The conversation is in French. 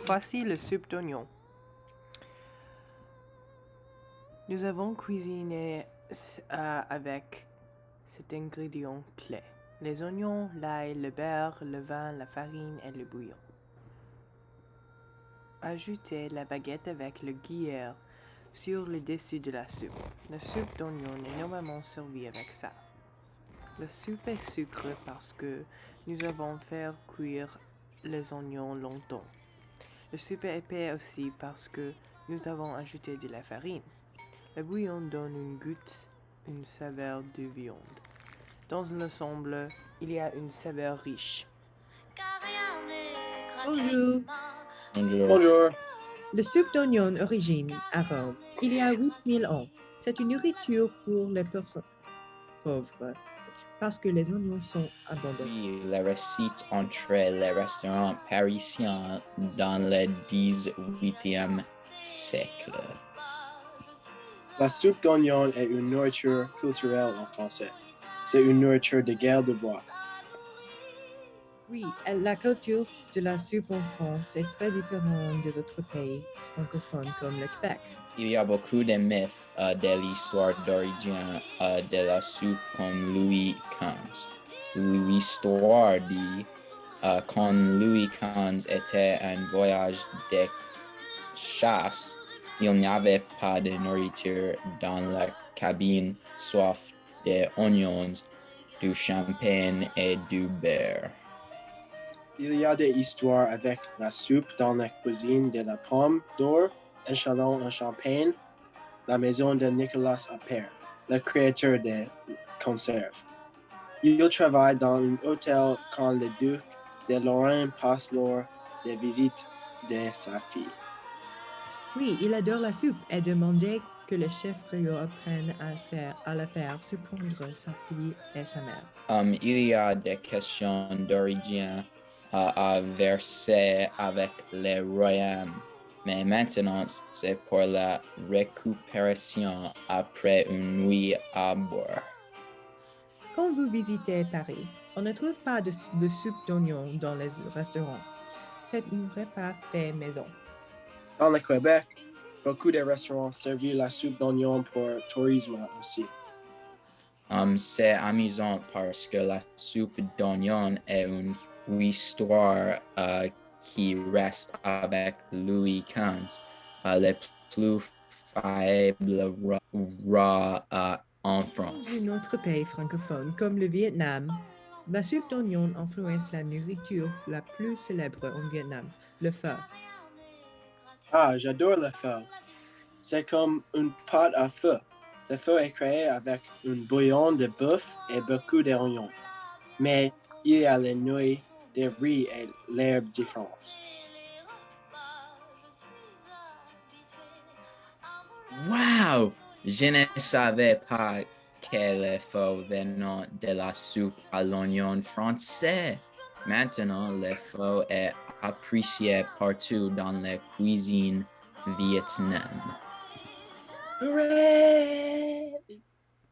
Voici le soupe d'oignon. Nous avons cuisiné avec cet ingrédient clé. Les oignons, l'ail, le beurre, le vin, la farine et le bouillon. Ajoutez la baguette avec le gruyère sur le dessus de la soupe. La soupe d'oignon est normalement servie avec ça. La soupe est sucrée parce que nous avons fait cuire les oignons longtemps. Le soupe est épais aussi parce que nous avons ajouté de la farine. Le bouillon donne une saveur de viande. Dans l'ensemble, il y a une saveur riche. Bonjour. Bonjour. Le soupe d'oignon origine à Rome, il y a 8000 ans. C'est une nourriture pour les personnes pauvres parce que les oignons sont abondants. Oui, la recette entre les restaurants parisiens dans le 18e siècle. La soupe d'oignon est une nourriture culturelle en français. C'est une nourriture de guerre de bois. Oui, la culture de la soupe en France est très différente des autres pays francophones comme le Québec. Il y a beaucoup de mythes de l'histoire d'origine de la soupe comme Louis XV. L'histoire dit quand Louis XV était en voyage de chasse, il n'y avait pas de nourriture dans la cabine, sauf des oignons, du champagne et du beurre. Il y a des histoires avec la soupe dans la cuisine de la Pomme d'Or, un salon en Champagne, la maison de Nicolas Appert, le créateur des conserves. Il travaille dans un hôtel quand le duc de Lorraine passe lors des visites de sa fille. Oui, il adore la soupe et demandait que le chef Rio apprenne à la faire surprendre sa fille et sa mère. Il y a des questions d'origine à verser avec les royaumes, mais maintenant c'est pour la récupération après une nuit à bord. Quand vous visitez Paris, on ne trouve pas de soupe d'oignon dans les restaurants. C'est un repas fait maison. Dans le Québec, beaucoup de restaurants servent la soupe d'oignon pour tourisme aussi. C'est amusant parce que la soupe d'oignon est une histoire qui reste avec Louis XV, le plus faible roi en France. Dans un autre pays francophone comme le Vietnam, la soupe d'oignon influence la nourriture la plus célèbre en Vietnam, le pho. Ah, j'adore le pho. C'est comme une pâte à feu. Le pho est créé avec un bouillon de bœuf et beaucoup d'oignons. Mais il y a les nouilles, des riz et l'herbe différentes. Wow! Je ne savais pas que le pho venait de la soupe à l'oignon français. Maintenant, le pho est apprécié partout dans la cuisine vietnamienne. Hooray!